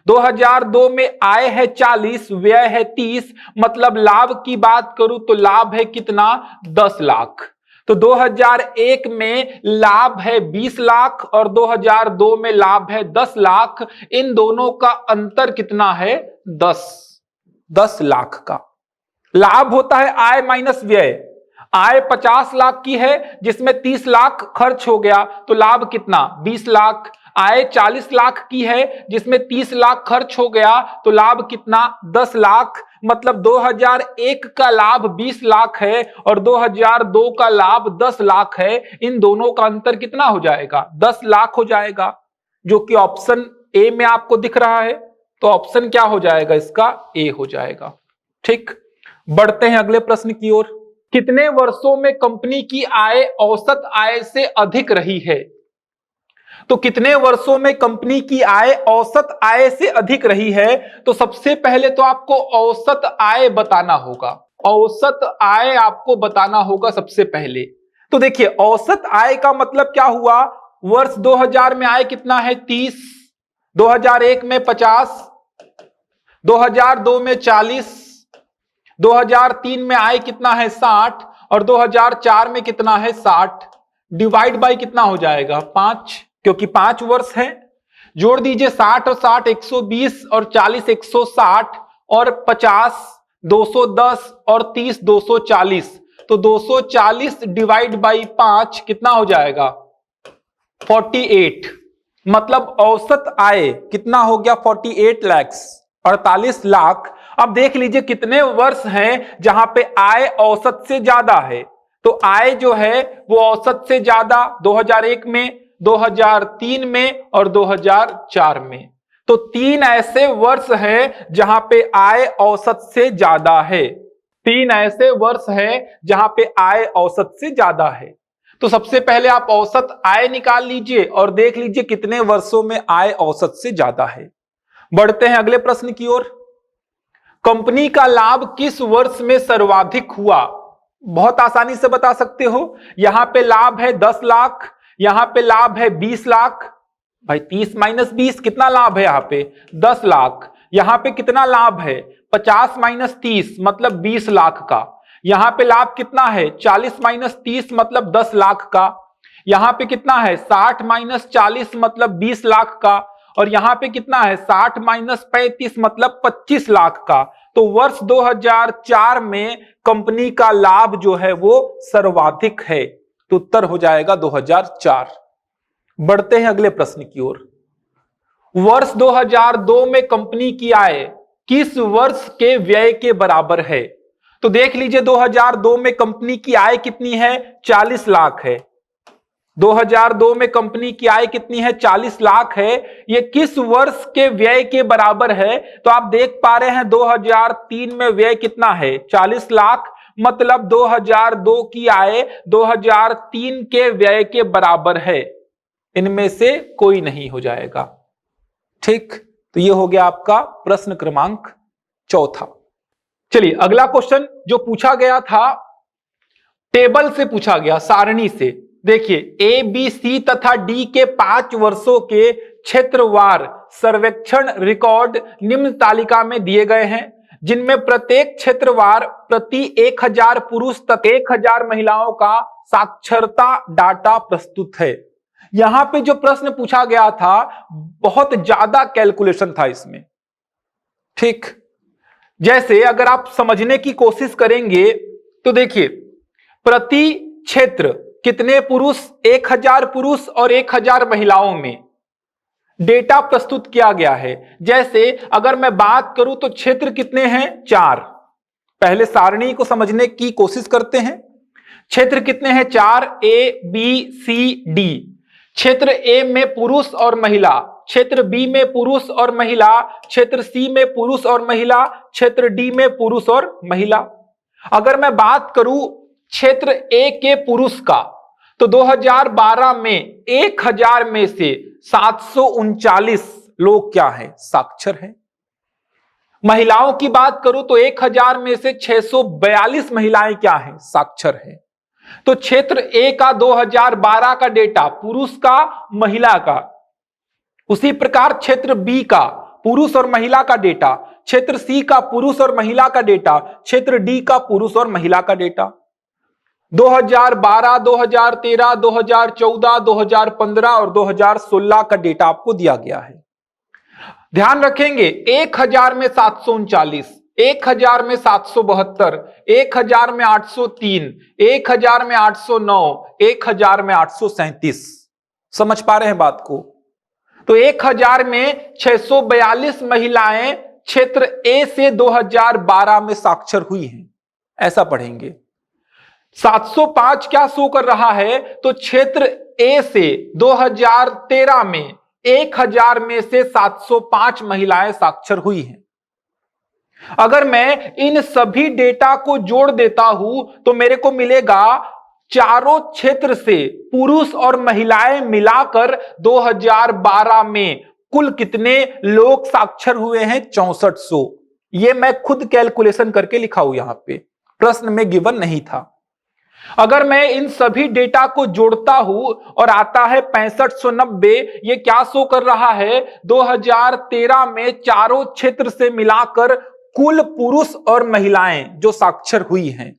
2002 में आय है 40, व्यय है 30, मतलब लाभ की बात करूं तो लाभ है कितना? 10 लाख। तो 2001 में लाभ है 20 लाख और 2002 में लाभ है 10 लाख। इन दोनों का अंतर कितना है? 10 लाख का। लाभ होता है आय माइनस व्यय। आय 50 लाख की है जिसमें 30 लाख खर्च हो गया, तो लाभ कितना? 20 लाख। आय 40 लाख की है जिसमें 30 लाख खर्च हो गया, तो लाभ कितना? 10 लाख। मतलब 2001 का लाभ 20 लाख है और 2002 का लाभ 10 लाख है। इन दोनों का अंतर कितना हो जाएगा? 10 लाख हो जाएगा, जो कि ऑप्शन ए में आपको दिख रहा है। तो ऑप्शन क्या हो जाएगा इसका? ए हो जाएगा। ठीक, बढ़ते हैं अगले प्रश्न की ओर। कितने वर्षों में कंपनी की आय औसत आय से अधिक रही है? तो कितने वर्षों में कंपनी की आय औसत आय से अधिक रही है? तो सबसे पहले तो आपको औसत आय बताना होगा। औसत आय आपको बताना होगा सबसे पहले। तो देखिए, औसत आय का मतलब क्या हुआ? वर्ष 2000 में आय कितना है? 30, 2001 में 50, 2002 में 40, 2003 में आय कितना है? 60, और 2004 में कितना है? 60। डिवाइड बाय कितना हो जाएगा? 5, क्योंकि 5 वर्ष है। जोड़ दीजिए 60 और 60 120, और 40 160, और 50 210, और 30 240। तो 240 डिवाइड बाई 5 कितना हो जाएगा? 48। मतलब औसत आय कितना हो गया? 48 लाख, 48 लाख। अब देख लीजिए कितने वर्ष हैं जहां पे आय औसत से ज्यादा है। तो आय जो है वो औसत से ज्यादा 2001 में, 2003 में और 2004 में। तो 3 ऐसे वर्ष हैं जहां पे आय औसत से ज्यादा है। 3 ऐसे वर्ष हैं जहां पे आय औसत से ज्यादा है। तो सबसे पहले आप औसत आय निकाल लीजिए और देख लीजिए कितने वर्षों में आय औसत से ज्यादा है। बढ़ते हैं अगले प्रश्न की ओर। कंपनी का लाभ किस वर्ष में सर्वाधिक हुआ? बहुत आसानी से बता सकते हो। यहां पे लाभ है 10 लाख, यहां पे लाभ है 20 लाख। भाई 30 माइनस 20 कितना लाभ है? यहां पे 10 लाख। यहां पे कितना लाभ है? 50 माइनस 30 मतलब 20 लाख का। यहां पे लाभ कितना है? 40 माइनस 30 मतलब 10 लाख का। यहां पे कितना है? 60 माइनस 40 मतलब 20 लाख का। और यहां पे कितना है? 60 माइनस 35 मतलब 25 लाख का। तो वर्ष 2004 में कंपनी का लाभ जो है वो सर्वाधिक है। तो उत्तर हो जाएगा 2004। बढ़ते हैं अगले प्रश्न की ओर। वर्ष 2002 में कंपनी की आय किस वर्ष के व्यय के बराबर है? तो देख लीजिए 2002 में कंपनी की आय कितनी है? 40 लाख है। 2002 में कंपनी की आय कितनी है? 40 लाख है। ये किस वर्ष के व्यय के बराबर है? तो आप देख पा रहे हैं 2003 में व्यय कितना है? 40 लाख। मतलब 2002 की आय 2003 के व्यय के बराबर है। इनमें से कोई नहीं हो जाएगा। ठीक, तो ये हो गया आपका प्रश्न क्रमांक 4। चलिए अगला क्वेश्चन जो पूछा गया था, टेबल से पूछा गया, सारणी से। देखिए ए बी सी तथा डी के 5 वर्षों के क्षेत्रवार सर्वेक्षण रिकॉर्ड निम्न तालिका में दिए गए हैं, जिनमें प्रत्येक क्षेत्रवार प्रति 1000 पुरुष तथा 1000 महिलाओं का साक्षरता डाटा प्रस्तुत है। यहां पे जो प्रश्न पूछा गया था बहुत ज्यादा कैलकुलेशन था इसमें। ठीक, जैसे अगर आप समझने की कोशिश करेंगे तो देखिए प्रति क्षेत्र कितने पुरुष? 1000 पुरुष और 1000 महिलाओं में डेटा प्रस्तुत किया गया है। जैसे अगर मैं बात करूं तो क्षेत्र कितने हैं? 4। पहले सारणी को समझने की कोशिश करते हैं। क्षेत्र कितने हैं? 4। A B C D. क्षेत्र ए में पुरुष और महिला, क्षेत्र बी में पुरुष और महिला, क्षेत्र सी में पुरुष और महिला, क्षेत्र डी में पुरुष और महिला। अगर मैं बात करूं क्षेत्र ए के पुरुष का, तो 2012 में 1000 में से 739 लोग क्या हैं? साक्षर हैं। महिलाओं की बात करूं तो 1000 में से 642 महिलाएं क्या हैं? साक्षर हैं। तो क्षेत्र ए का 2012 का डेटा पुरुष का, महिला का। उसी प्रकार क्षेत्र बी का पुरुष और महिला का डेटा, क्षेत्र सी का पुरुष और महिला का डेटा, क्षेत्र डी का पुरुष और महिला का डेटा। 2012, 2013, 2014, 2015 और 2016 का डेटा आपको दिया गया है। ध्यान रखेंगे 1000 में 739, 1000 में 772, 1000 में 803, 1000 में 809, 1000 में 837। समझ पा रहे हैं बात को? तो 1000 में 642 महिलाएं क्षेत्र ए से 2012 में साक्षर हुई हैं, ऐसा पढ़ेंगे। 705 क्या शो कर रहा है? तो क्षेत्र ए से 2013 में 1000 में से 705 महिलाएं साक्षर हुई हैं। अगर मैं इन सभी डेटा को जोड़ देता हूं तो मेरे को मिलेगा चारों क्षेत्र से पुरुष और महिलाएं मिलाकर 2012 में कुल कितने लोग साक्षर हुए हैं, 6400। ये मैं खुद कैलकुलेशन करके लिखा हूं, यहां पे प्रश्न में गिवन नहीं था। अगर मैं इन सभी डेटा को जोड़ता हूं और आता है 6590, ये क्या शो कर रहा है, 2013 में चारों क्षेत्र से मिलाकर कुल पुरुष और महिलाएं जो साक्षर हुई हैं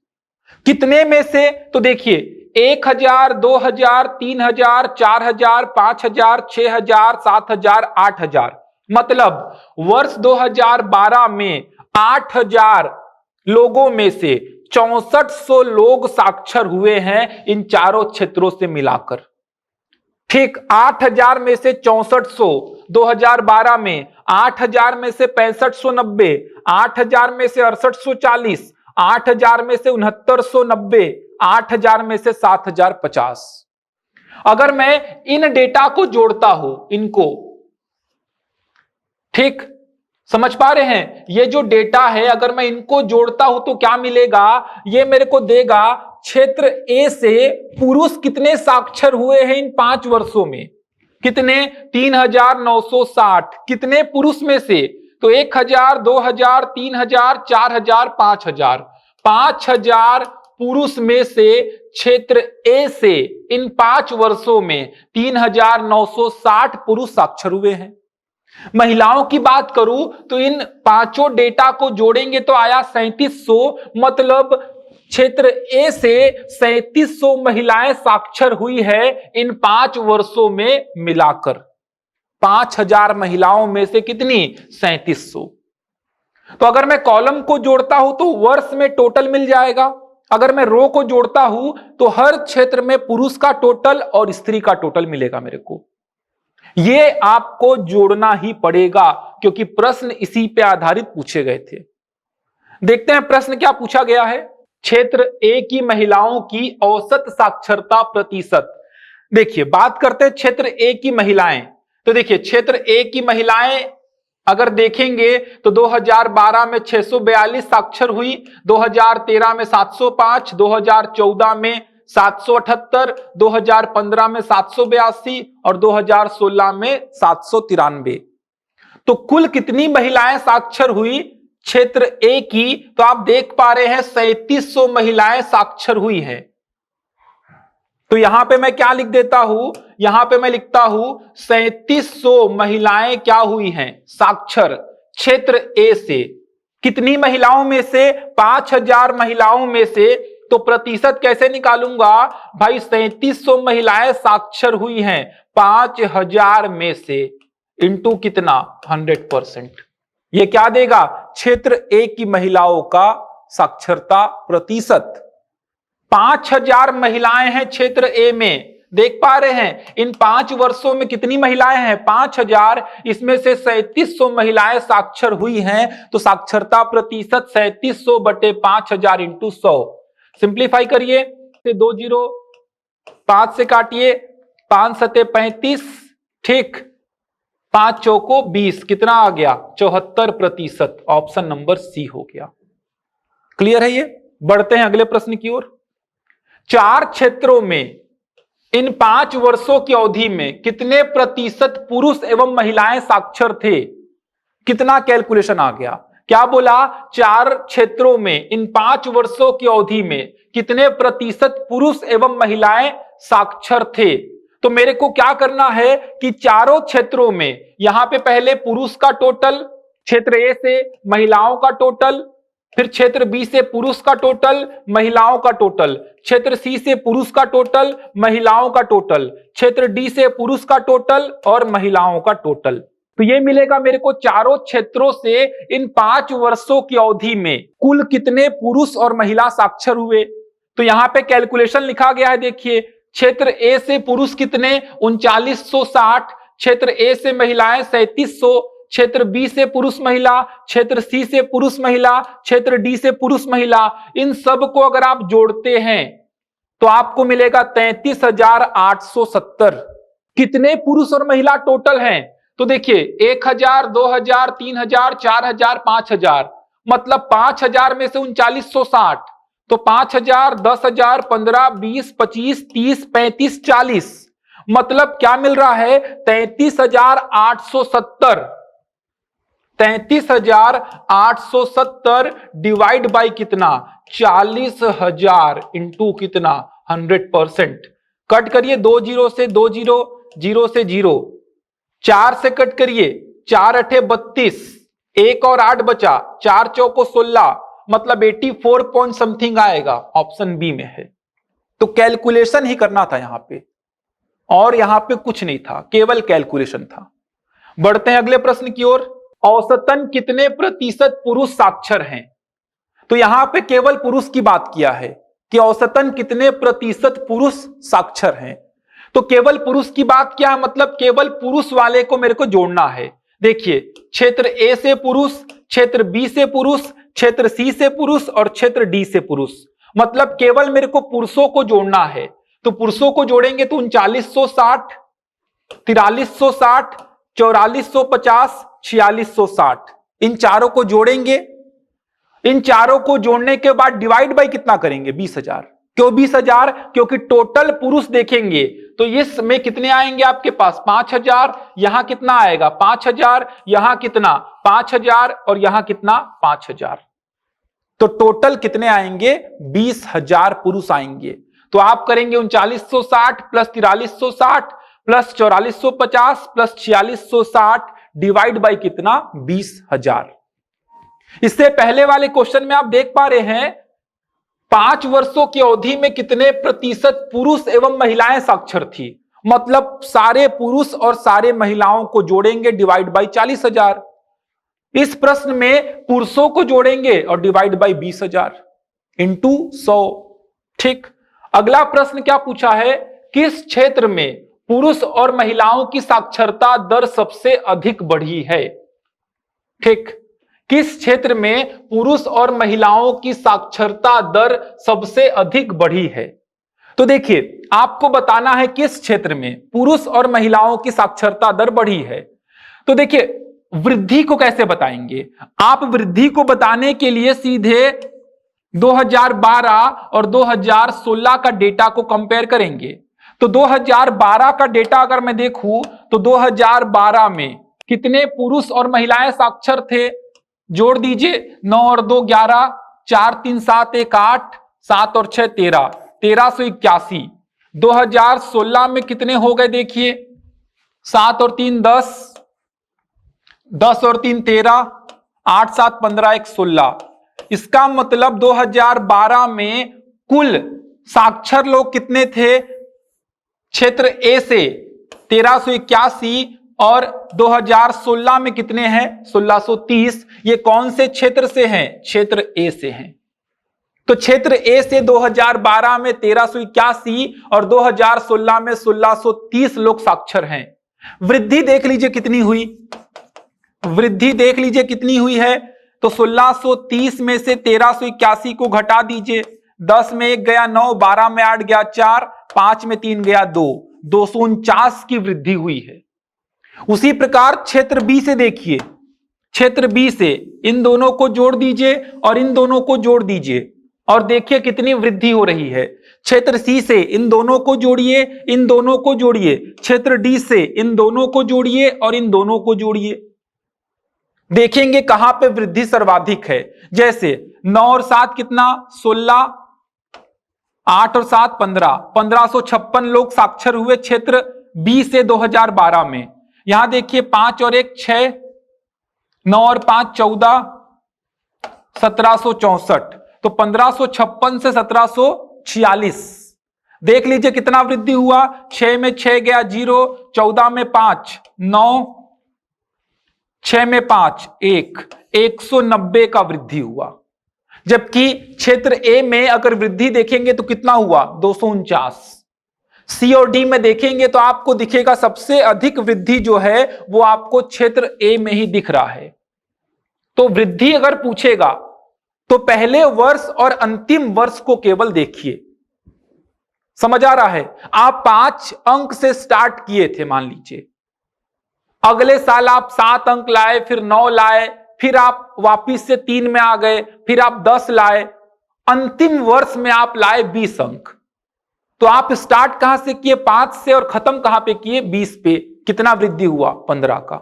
कितने में से, तो देखिए 1000, 2000, 3000, 4000, 5000, 6000, 7000, 8000, मतलब वर्ष 2012 में 8000 लोगों में से 6400 लोग साक्षर हुए हैं इन चारों क्षेत्रों से मिलाकर। ठीक, 8000 में से 6400 2012 में, 8000 में से 6590, 8000 में से 6840, 8000 में से 6990, 8000 में से 7050। अगर मैं इन डेटा को जोड़ता हूं, इनको, ठीक समझ पा रहे हैं, ये जो डेटा है अगर मैं इनको जोड़ता हूं तो क्या मिलेगा, ये मेरे को देगा क्षेत्र ए से पुरुष कितने साक्षर हुए हैं इन 5 वर्षों में, कितने, 3960। कितने पुरुष में से, तो 1000, 2000, 3000, 4000, 5000, 5000 पुरुष में से क्षेत्र ए से इन 5 वर्षों में 3960 पुरुष साक्षर हुए हैं। महिलाओं की बात करूं तो इन पांचों डेटा को जोड़ेंगे तो आया 3700, मतलब क्षेत्र ए से 3700 महिलाएं साक्षर हुई है इन 5 वर्षों में मिलाकर। 5000 महिलाओं में से कितनी, 3700। तो अगर मैं कॉलम को जोड़ता हूं तो वर्ष में टोटल मिल जाएगा, अगर मैं रो को जोड़ता हूं तो हर क्षेत्र में पुरुष का टोटल और स्त्री का टोटल मिलेगा मेरे को। ये आपको जोड़ना ही पड़ेगा क्योंकि प्रश्न इसी पे आधारित पूछे गए थे। देखते हैं प्रश्न क्या पूछा गया है। क्षेत्र ए की महिलाओं की औसत साक्षरता प्रतिशत। देखिए बात करते हैं क्षेत्र ए की महिलाएं, तो देखिए क्षेत्र ए की महिलाएं अगर देखेंगे तो 2012 में 642 साक्षर हुई, 2013 में 705, 2014 में 778, 2015 में 782 और 2016 में 793। तो कुल कितनी महिलाएं साक्षर हुई क्षेत्र ए की, तो आप देख पा रहे हैं 3700 महिलाएं साक्षर हुई हैं। तो यहां पे मैं क्या लिख देता हूं, यहां पे मैं लिखता हूं 3700 महिलाएं क्या हुई हैं, साक्षर क्षेत्र ए से। कितनी महिलाओं में से, 5000 महिलाओं में से। तो प्रतिशत कैसे निकालूंगा भाई, 3700 महिलाएं साक्षर हुई हैं 5000 में से, इंटू कितना, 100%। ये क्या देगा, क्षेत्र ए की महिलाओं का साक्षरता प्रतिशत। 5000 महिलाएं हैं क्षेत्र ए में, देख पा रहे हैं इन 5 वर्षों में कितनी महिलाएं हैं, 5000, इसमें से 3700 महिलाएं साक्षर हुई हैं, तो साक्षरता प्रतिशत 3700 बटे 5000 इंटू 100। सिंप्लीफाई करिए, 2 0 5 से काटिए, 5 सते 35, ठीक, 5 चौको 20, कितना आ गया, 74%। ऑप्शन नंबर सी हो गया। क्लियर है ये। बढ़ते हैं अगले प्रश्न की ओर। 4 क्षेत्रों में इन 5 वर्षों की अवधि में कितने प्रतिशत पुरुष एवं महिलाएं साक्षर थे, कितना कैलकुलेशन आ गया, क्या बोला, 4 क्षेत्रों में इन 5 वर्षों की अवधि में कितने प्रतिशत पुरुष एवं महिलाएं साक्षर थे। तो मेरे को क्या करना है कि चारों क्षेत्रों में यहां पे पहले पुरुष का टोटल, क्षेत्र ए से महिलाओं का टोटल, फिर क्षेत्र बी से पुरुष का टोटल, महिलाओं का टोटल, क्षेत्र सी से पुरुष का टोटल, महिलाओं का टोटल, क्षेत्र डी से पुरुष का टोटल और महिलाओं का टोटल। तो ये मिलेगा मेरे को चारों क्षेत्रों से इन 5 वर्षों की अवधि में कुल कितने पुरुष और महिला साक्षर हुए। तो यहां पे कैलकुलेशन लिखा गया है, देखिए क्षेत्र ए से पुरुष कितने, 3960, क्षेत्र ए से महिलाएं 3700, क्षेत्र बी से पुरुष महिला, क्षेत्र सी से पुरुष महिला, क्षेत्र डी से पुरुष महिला, इन सब को अगर आप जोड़ते हैं तो आपको मिलेगा 33,870। कितने पुरुष और महिला टोटल हैं, तो देखिए 1000, 2000, 3000, 4000, 5000, मतलब 5000 में से 3960, तो 5000, 10,000, 15, 20, 25, 30, 35, 40, मतलब क्या मिल रहा है? 33,870। 33,870 डिवाइड बाई कितना? 40,000 इंटू कितना? 100%। कट करिए, 2 जीरो से 2 जीरो, जीरो से जीरो, 4 से कट करिए, 4 अठे 32, 1 और 8 बचा, 4 चौको 16, मतलब 84 पॉइंट समथिंग आएगा। ऑप्शन बी में है। तो कैलकुलेशन ही करना था यहां पे, और यहां पे कुछ नहीं था, केवल कैलकुलेशन था। बढ़ते हैं अगले प्रश्न की ओर। औसतन कितने प्रतिशत पुरुष साक्षर हैं? तो यहां पे केवल पुरुष की बात किया है कि औसतन कितने प्रतिशत पुरुष साक्षर हैं। तो केवल पुरुष की बात क्या है? मतलब केवल पुरुष वाले को मेरे को जोड़ना है। देखिए, क्षेत्र ए से पुरुष, क्षेत्र बी से पुरुष, क्षेत्र सी से पुरुष और क्षेत्र डी से पुरुष, मतलब केवल मेरे को पुरुषों को जोड़ना है। तो पुरुषों को जोड़ेंगे तो 3960, 4360, 4450, 4660, इन चारों को जोड़ेंगे। इन चारों को जोड़ने के बाद डिवाइड बाई कितना करेंगे? 20,000। क्यों 20,000? क्योंकि टोटल पुरुष देखेंगे तो इसमें कितने आएंगे आपके पास? 5,000। यहां कितना आएगा? 5,000। यहां कितना? 5,000। और यहां कितना? 5,000। तो टोटल कितने आएंगे? 20,000 पुरुष आएंगे। तो आप करेंगे 3960 plus 4360 plus 4450 plus 4660 divide by कितना? 20,000। इससे पहले वाले क्वेश्चन में आप देख पा रहे हैं 5 वर्षों की अवधि में कितने प्रतिशत पुरुष एवं महिलाएं साक्षर थी। मतलब सारे पुरुष और सारे महिलाओं को जोड़ेंगे डिवाइड बाई 40,000। इस प्रश्न में पुरुषों को जोड़ेंगे और डिवाइड बाई 20,000 इंटू 100। ठीक, अगला प्रश्न क्या पूछा है? किस क्षेत्र में पुरुष और महिलाओं की साक्षरता दर सबसे अधिक बढ़ी है? ठीक, किस क्षेत्र में पुरुष और महिलाओं की साक्षरता दर सबसे अधिक बढ़ी है? तो देखिए, आपको बताना है किस क्षेत्र में पुरुष और महिलाओं की साक्षरता दर बढ़ी है। तो देखिए, वृद्धि को कैसे बताएंगे आप? वृद्धि को बताने के लिए सीधे 2012 और 2016 का डेटा को कंपेयर करेंगे। तो 2012 का डेटा अगर मैं देखूं तो 2012 में कितने पुरुष और महिलाएं साक्षर थे? जोड़ दीजिए, 9 और 2 11, 4 3 7 1 8, 7 और 6 13, 1381। 2016 में कितने हो गए? देखिए, 7 और 3 10, 10 और 3 13, 8 7 15 1 16। इसका मतलब 2012 में कुल साक्षर लोग कितने थे? क्षेत्र ए से 1381 और 2016 में कितने हैं? 1630। ये कौन से क्षेत्र से हैं? क्षेत्र ए से हैं। तो क्षेत्र ए से 2012 में 1381 और 2016 में 1630 लोग साक्षर हैं। वृद्धि देख लीजिए कितनी हुई। वृद्धि देख लीजिए कितनी हुई है। तो 1630 में से 1381 को घटा दीजिए, 10 में 1 गया 9, 12 में 8 गया 4, 5 में 3 गया 2, 249 की वृद्धि हुई है। उसी प्रकार क्षेत्र बी से देखिए, क्षेत्र बी से इन दोनों को जोड़ दीजिए और इन दोनों को जोड़ दीजिए और देखिए कितनी वृद्धि हो रही है। क्षेत्र सी से इन दोनों को जोड़िए, इन दोनों को जोड़िए, क्षेत्र डी से इन दोनों को जोड़िए और इन दोनों को जोड़िए, देखेंगे कहां पे वृद्धि सर्वाधिक है। जैसे 9 और 7 कितना? 16, 8 और 7 15, 1556 लोग साक्षर हुए क्षेत्र बी से 2012 में। यहां देखिए 5 और 1 6, 9 और 5 14, 1764। तो 1556 से 1746 देख लीजिए कितना वृद्धि हुआ। 6 में 6 गया 0, 14 में 5 9, 6 में 5 1, 190 का वृद्धि हुआ। जबकि क्षेत्र ए में अगर वृद्धि देखेंगे तो कितना हुआ? 249। सी और डी में देखेंगे तो आपको दिखेगा सबसे अधिक वृद्धि जो है वो आपको क्षेत्र ए में ही दिख रहा है। तो वृद्धि अगर पूछेगा तो पहले वर्ष और अंतिम वर्ष को केवल देखिए। समझ आ रहा है? आप 5 अंक से स्टार्ट किए थे, मान लीजिए अगले साल आप 7 अंक लाए, फिर 9 लाए, फिर आप वापिस से 3 में आ गए, फिर आप 10 लाए, अंतिम वर्ष में आप लाए 20 अंक। तो आप स्टार्ट कहां से किए? 5 से, और खत्म कहां पे किए? 20 पे। कितना वृद्धि हुआ? 15 का।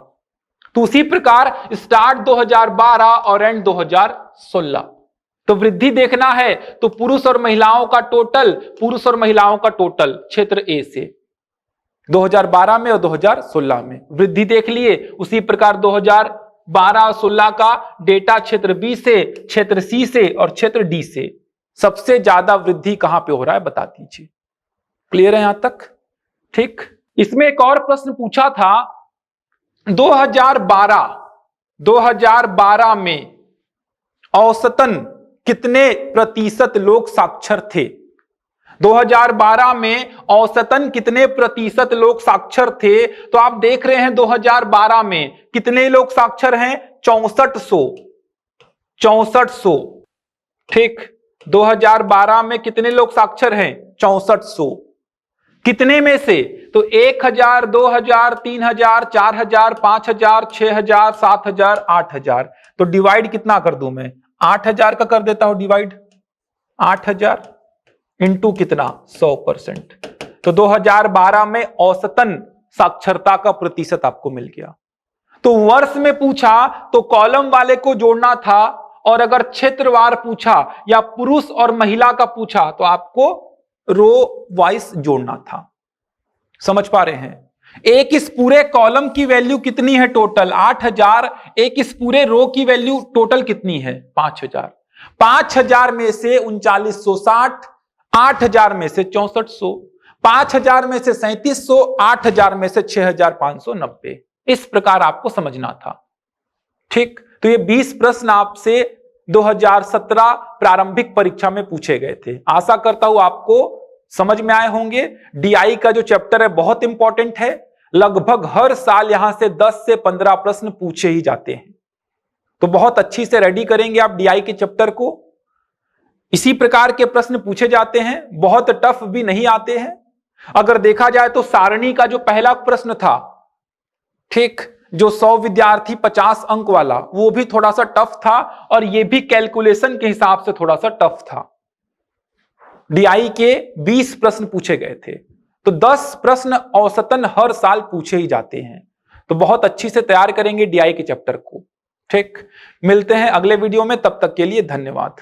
तो उसी प्रकार स्टार्ट 2012 और एंड 2016। तो वृद्धि देखना है तो पुरुष और महिलाओं का टोटल, पुरुष और महिलाओं का टोटल क्षेत्र ए से 2012 में और 2016 में वृद्धि देख लिए। उसी प्रकार 2012 और 16 का डेटा क्षेत्र बी से, क्षेत्र सी से और क्षेत्र डी से सबसे ज्यादा वृद्धि कहां पे हो रहा है बता दीजिए। क्लियर है यहां तक? ठीक। इसमें एक और प्रश्न पूछा था 2012 में औसतन कितने प्रतिशत लोग साक्षर थे? 2012 में औसतन कितने प्रतिशत लोग साक्षर थे? तो आप देख रहे हैं 2012 में कितने लोग साक्षर हैं? 6400। ठीक। 2012 में कितने लोग साक्षर हैं? 6400। कितने में से? तो 1000, 2000, 3000, 4000, 5000, 6000, 7000, 8000। तो डिवाइड कितना कर दूं मैं? 8000 का कर देता हूं डिवाइड। 8000 इंटू कितना? 100%। तो 2012 में औसतन साक्षरता का प्रतिशत आपको मिल गया। तो वर्ष में पूछा तो कॉलम वाले को जोड़ना था, और अगर क्षेत्रवार पूछा या पुरुष और महिला का पूछा तो आपको रो वाइज जोड़ना था। समझ पा रहे हैं? एक इस पूरे कॉलम की वैल्यू कितनी है टोटल? 8000। एक इस पूरे रो की वैल्यू टोटल कितनी है? 5000। 5000 में से 3960, 8000 में से 6400, 5000 में से 3700, 8000 में से 6590। इस प्रकार आपको समझना था। ठीक। तो ये 20 प्रश्न आपसे 2017 प्रारंभिक परीक्षा में पूछे गए थे। आशा करता हूं आपको समझ में आए होंगे। डीआई का जो चैप्टर है बहुत इंपॉर्टेंट है। लगभग हर साल यहां से 10 से 15 प्रश्न पूछे ही जाते हैं। तो बहुत अच्छी से रेडी करेंगे आप डीआई के चैप्टर को। इसी प्रकार के प्रश्न पूछे जाते हैं, बहुत टफ भी नहीं आते हैं। अगर देखा जाए तो सारणी का जो पहला प्रश्न था, ठीक, जो 100 विद्यार्थी 50 अंक वाला, वो भी थोड़ा सा टफ था, और ये भी कैलकुलेशन के हिसाब से थोड़ा सा टफ था। डीआई के 20 प्रश्न पूछे गए थे, तो 10 प्रश्न औसतन हर साल पूछे ही जाते हैं। तो बहुत अच्छी से तैयार करेंगे डीआई के चैप्टर को। ठीक। मिलते हैं अगले वीडियो में, तब तक के लिए धन्यवाद।